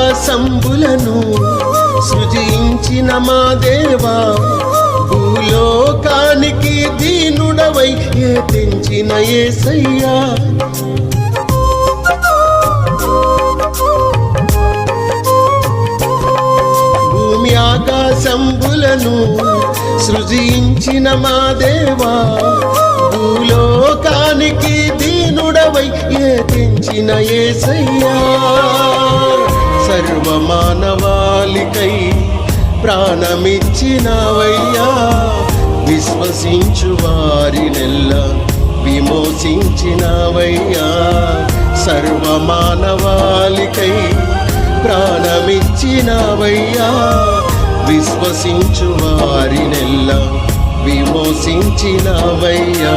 ఆకాశంబులను సృజించిన మా దేవా, భూలోకానికి దీనుడవై తెంచిన యేసయ్యా. భూమి ఆకాశంబులను సృజించిన మా దేవా, భూలోకానికి దీనుడవై తెంచిన యేసయ్యా. సర్వమానవాళికై ప్రాణమిచ్చినవయ్యా, విశ్వసించు వారినెల్లా విమోచించినవయ్యా. సర్వమానవాళికై ప్రాణమిచ్చినవయ్యా, విశ్వసించు వారినెల్లా విమోచించినవయ్యా.